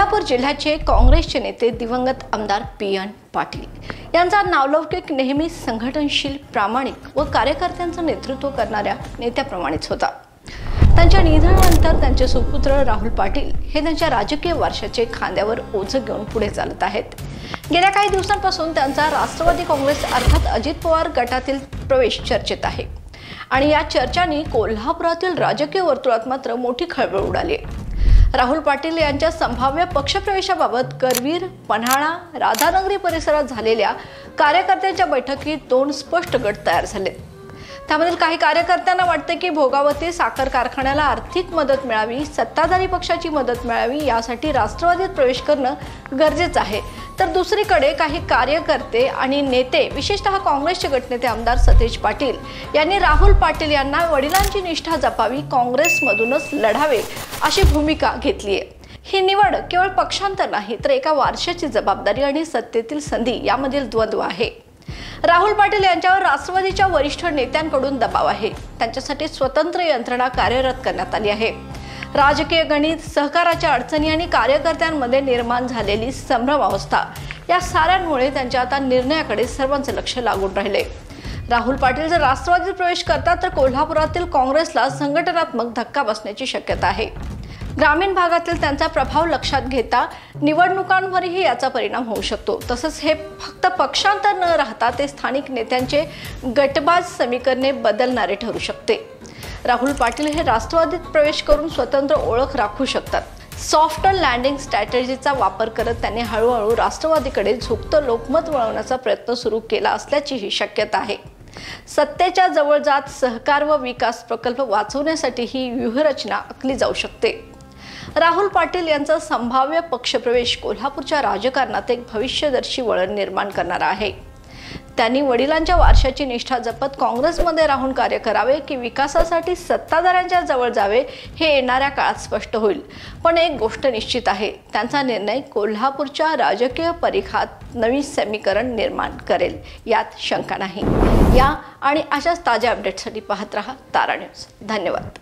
कोल्हापूर जिल्ह्याचे काँग्रेसचे नेते दिवंगत आमदार पी.एन. पाटील यांचा नावलौकिक नेहमी संघटनशील, प्रामाणिक व कार्यकर्त्यांचं नेतृत्व करणाऱ्या नेत्याप्रमाणेच होता। त्यांच्या निधनानंतर त्यांचे सुपुत्र राहुल पाटील हे त्यांच्या राजकीय वारशाचे खांद्यावर ओझं घेऊन पुढे चालत आहेत। गेल्या काही दिवसांपासून त्यांचा राष्ट्रवादी काँग्रेस अर्थात अजित पवार गटातील प्रवेश चर्चेत आहे आणि या चर्चांनी कोल्हापुरातील राजकीय वर्तुळात मात्र मोठी खळबळ उडाली आहे। राहुल पाटील यांच्या संभाव्य पक्षप्रवेशाबाबत करवीर, पन्हाळा, राधानगरी परिसरात झालेल्या कार्यकर्त्यांच्या बैठकीत दोन स्पष्ट गट तयार झाले। त्यामधील काही कार्यकर्त्यांना वाटते की भोगावती साखर कारखान्याला आर्थिक मदत मिळावी, सत्ताधारी पक्षाची मदत मिळावी यासाठी राष्ट्रवादीत प्रवेश करणं गरजेचं आहे, तर दुसरीकडे काही कार्यकर्ते आणि नेते विशेषतः काँग्रेसचे गटनेते आमदार सतेज पाटील यांनी राहुल पाटील यांना वडिलांची निष्ठा जपावी, काँग्रेसमधूनच लढावे अशी भूमिका घेतली आहे। ही निवड केवळ पक्षांतर नाही तर एका वारशाची जबाबदारी आणि सत्तेतील संधी यामधील द्वंद्व आहे। राहुल पाटील यांच्यावर राष्ट्रवादीच्या वरिष्ठ नेत्यांकडून दबाव आहे। त्यांच्यासाठी स्वतंत्र यंत्रणा कार्यरत करण्यात आली आहे। राजकीय गणित, सहकाराच्या अडचणी आणि कार्यकर्त्यांमध्ये निर्माण झालेली संभ्रमावस्था या साऱ्यांमुळे त्यांच्या आता निर्णयाकडे सर्वांचे लक्ष लागून राहिले। राहुल पाटील जर राष्ट्रवादीत प्रवेश करतात तर कोल्हापुरातील काँग्रेसला संघटनात्मक धक्का बसण्याची शक्यता आहे। ग्रामीण भागातील त्यांचा प्रभाव लक्षात घेता निवडणुकांवरही याचा परिणाम होऊ शकतो। तसंच हे फक्त पक्षांतर न राहता ते स्थानिक नेत्यांचे गटबाज समीकरणे बदलणारे ठरू शकते। राहुल पाटील हे राष्ट्रवादीत प्रवेश करून स्वतंत्र ओळख राखू शकतात। सॉफ्ट लँडिंग स्ट्रॅटेजीचा वापर करत त्यांनी हळूहळू राष्ट्रवादीकडे झुकतं लोकमत वळवण्याचा प्रयत्न सुरू केला असल्याचीही शक्यता आहे। सत्तेच्या जवळ जात सहकार व विकास प्रकल्प वाचवण्यासाठी ही व्यूहरचना आखली जाऊ शकते। राहुल पाटील यांचा संभाव्य पक्षप्रवेश कोल्हापूरच्या राजकारणात एक भविष्यदर्शी वळण निर्माण करणारा आहे। त्यांनी वडिलांच्या वारशाची निष्ठा जपत काँग्रेसमध्ये राहून कार्य करावे की विकासासाठी सत्ताधाऱ्यांच्या जवळ जावे हे येणाऱ्या काळात स्पष्ट होईल। पण एक गोष्ट निश्चित आहे, त्यांचा निर्णय कोल्हापूरच्या राजकीय परिघात नवी समीकरण निर्माण करेल यात शंका नाही। या आणि अशाच ताज्या अपडेट्ससाठी पाहत रहा तारा न्यूज। धन्यवाद।